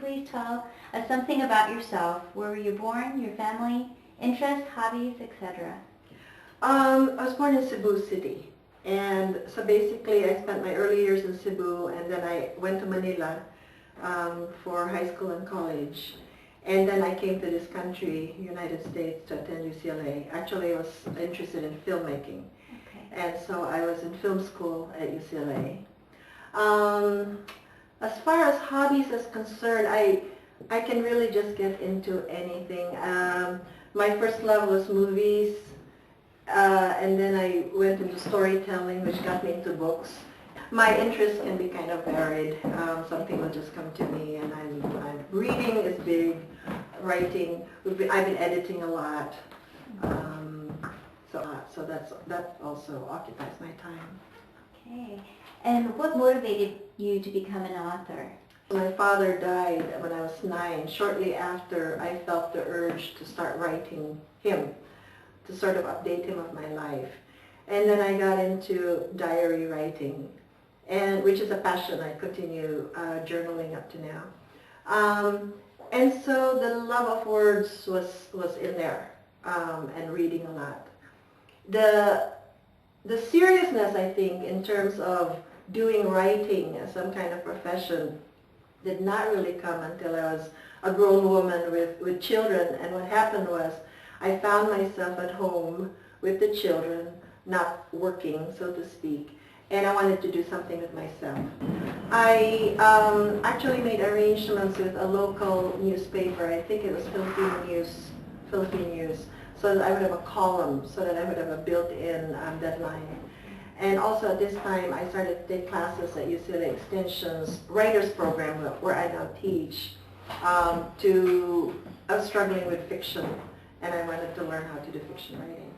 please tell us something about yourself? Where were you born, your family, interests, hobbies, etc.? I was born in Cebu City, and so basically I spent my early years in Cebu, and then I went to Manila for high school and college. And then I came to this country, United States, to attend UCLA. Actually, I was interested in filmmaking. Okay. And so I was in film school at UCLA. As far as hobbies is concerned, I can really just get into anything. My first love was movies, and then I went into storytelling, which got me into books. My interests can be kind of varied. Something will just come to me, and I'm reading is big, writing. I've been editing a lot, so that also occupies my time. Okay. And what motivated you to become an author? My father died when I was 9. Shortly after, I felt the urge to start writing him, to sort of update him of my life. And then I got into diary writing, and which is a passion. I continue journaling up to now. And so the love of words was in there, and reading a lot. The seriousness, I think, in terms of doing writing as some kind of profession did not really come until I was a grown woman with children. And what happened was I found myself at home with the children, not working, so to speak, and I wanted to do something with myself. I actually made arrangements with a local newspaper. I think it was Philippine News, so that I would have a column, so that I would have a built-in deadline. And also at this time, I started to take classes at UCLA Extension's writers program, where I now teach. I was struggling with fiction, and I wanted to learn how to do fiction writing.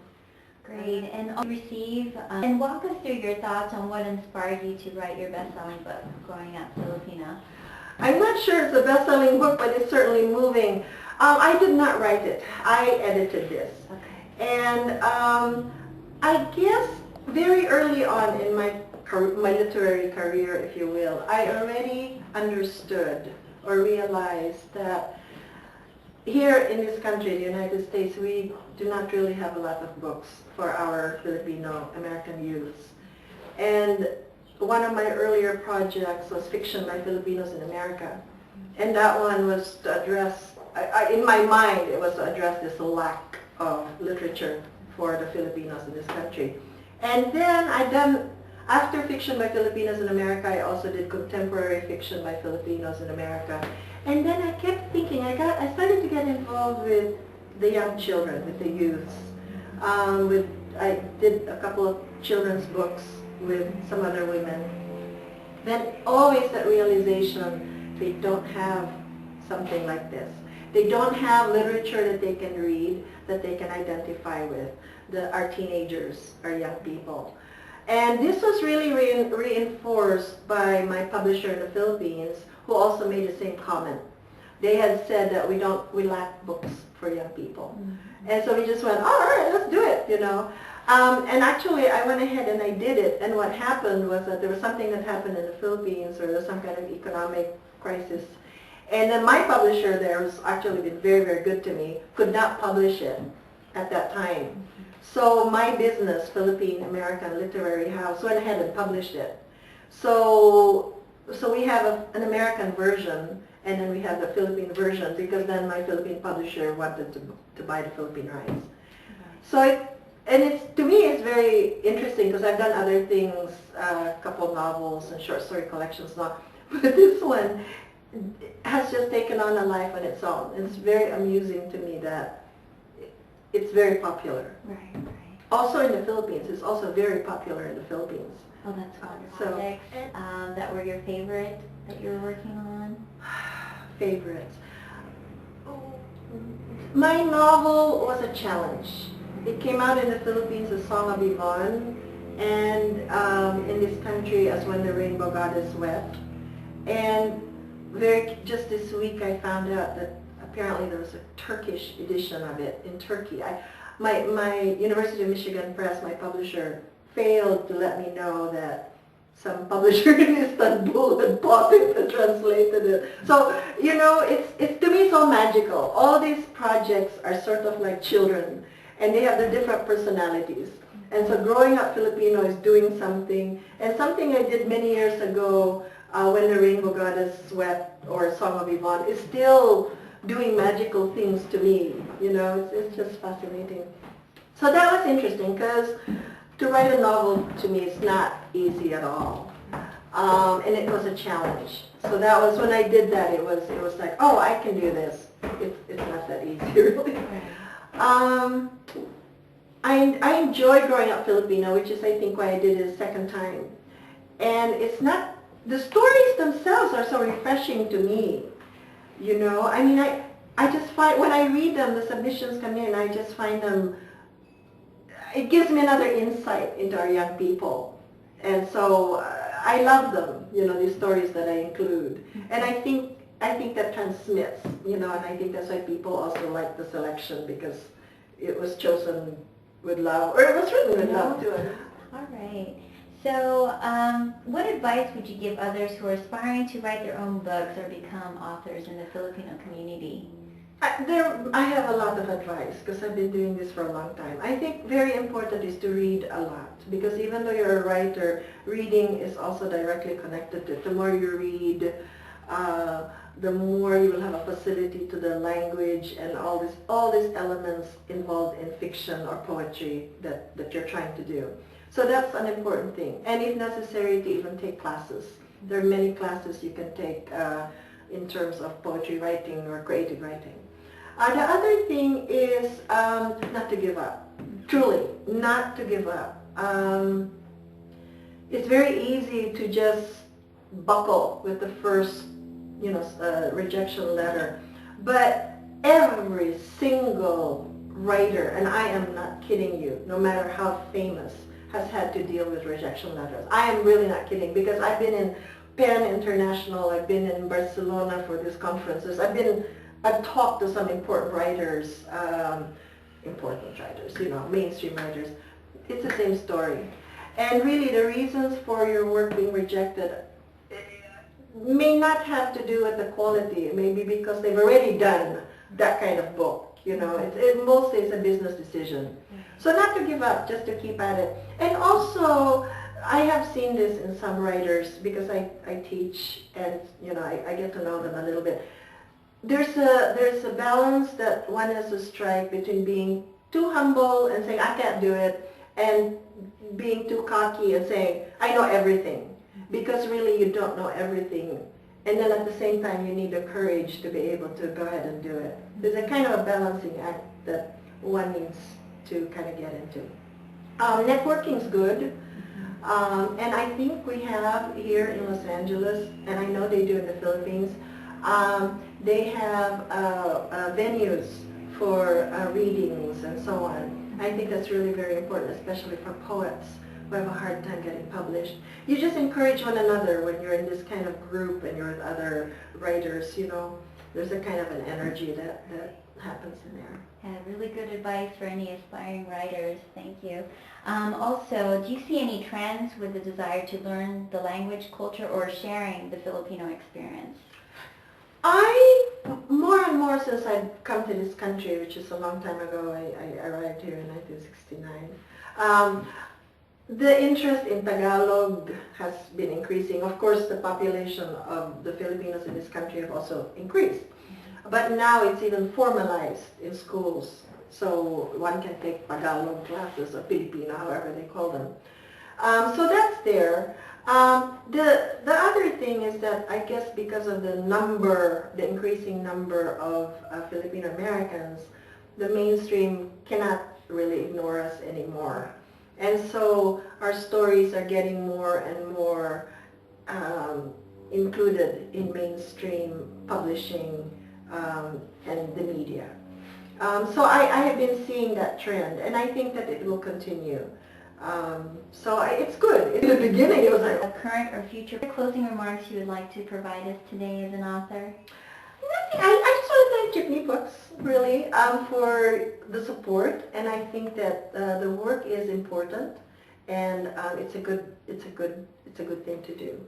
Great. And walk us through your thoughts on what inspired you to write your best-selling book, Growing Up Filipina. I'm not sure it's a best-selling book, but it's certainly moving. I did not write it. I edited this. Okay. And I guess very early on in my literary career, if you will, I already understood or realized that here in this country, the United States, we do not really have a lot of books for our Filipino-American youths. And one of my earlier projects was fiction by Filipinos in America. And that one was to address, in my mind, it was to address this lack of literature for the Filipinos in this country. And then after fiction by Filipinos in America, I also did contemporary fiction by Filipinos in America. And then I kept thinking, I started to get involved with the young children, with the youths. I did a couple of children's books with some other women. Then always that realization, they don't have something like this. They don't have literature that they can read, that they can identify with. Our teenagers, our young people. And this was really reinforced by my publisher in the Philippines, who also made the same comment. They had said that we lack books for young people. Mm-hmm. And so we just went, all right, let's do it, And actually, I went ahead and I did it. And what happened was that there was something that happened in the Philippines, or there was some kind of economic crisis. And then my publisher there has actually been very, very good to me, could not publish it at that time. Mm-hmm. So my business, Philippine American Literary House, went ahead and published it. So we have an American version, and then we have the Philippine version, because then my Philippine publisher wanted to buy the Philippine rights. Okay. So to me it's very interesting, because I've done other things, a couple of novels and short story collections now, but this one has just taken on a life on its own. It's very amusing to me that it's very popular. Right. Also in the Philippines. It's also very popular in the Philippines. Oh, that's wonderful. So, that were your favorite that you were working on? Favorites. My novel was a challenge. It came out in the Philippines as Song of Yvonne, and in this country as When the Rainbow Goddess Wept. And just this week I found out that apparently there was a Turkish edition of it in Turkey. My University of Michigan Press, my publisher, failed to let me know that some publisher in Istanbul had bought it and translated it. So, you know, it's to me it's all magical. All these projects are sort of like children, and they have their different personalities. And so growing up Filipino is doing something, and something I did many years ago when the Rainbow Goddess Wept or Song of Yvonne is still doing magical things to me. You know, it's just fascinating. So that was interesting because to write a novel to me is not easy at all. And it was a challenge. So that was when I did that, it was like, oh, I can do this. It's not that easy really. I enjoy growing up Filipino, which is I think why I did it a second time. And it's not, the stories themselves are so refreshing to me. You know, I mean, I just find, when I read them, the submissions come in, I just find them, it gives me another insight into our young people. And so I love them, you know, these stories that I include. And I think that transmits, you know, and I think that's why people also like the selection because it was chosen with love, or it was written with love to it. All right. So what advice would you give others who are aspiring to write their own books or become authors in the Filipino community? I have a lot of advice because I've been doing this for a long time. I think very important is to read a lot because even though you're a writer, reading is also directly connected to it. The more you read, the more you will have a facility to the language and all these elements involved in fiction or poetry that you're trying to do. So that's an important thing. And if necessary, to even take classes. There are many classes you can take in terms of poetry writing or creative writing. The other thing is not to give up. Truly, not to give up. It's very easy to just buckle with the first, you know, rejection letter. But every single writer, and I am not kidding you, no matter how famous, has had to deal with rejection letters. I am really not kidding because I've been in PEN International, I've been in Barcelona for these conferences, I've talked to some important writers, you know, mainstream writers. It's the same story. And really the reasons for your work being rejected may not have to do with the quality. It may be because they've already done that kind of book. You know, mostly it's a business decision. So not to give up, just to keep at it. And also, I have seen this in some writers because I teach and, you know, I get to know them a little bit. There's a balance that one has to strike between being too humble and saying, I can't do it, and being too cocky and saying, I know everything. Because really you don't know everything. And then at the same time you need the courage to be able to go ahead and do it. There's a kind of a balancing act that one needs to kind of get into. Networking is good. And I think we have here in Los Angeles, and I know they do in the Philippines, they have venues for readings and so on. I think that's really very important, especially for poets who have a hard time getting published. You just encourage one another when you're in this kind of group and you're with other writers, you know. There's a kind of an energy that happens in there. Yeah, really good advice for any aspiring writers. Thank you. Also, do you see any trends with the desire to learn the language, culture, or sharing the Filipino experience? More and more since I've come to this country, which is a long time ago, I arrived here in 1969, the interest in Tagalog has been increasing. Of course, the population of the Filipinos in this country have also increased. But now it's even formalized in schools. So one can take Tagalog classes or Filipino, however they call them. So that's there. The other thing is that I guess because of the increasing number of Filipino Americans, the mainstream cannot really ignore us anymore. And so our stories are getting more and more included in mainstream publishing and the media. So I have been seeing that trend, and I think that it will continue. It's good. In the beginning, it was like... Current or future closing remarks you would like to provide us today as an author? Nothing. I just want to thank Jeepney Books, really, for the support, and I think that the work is important, and it's a good thing to do.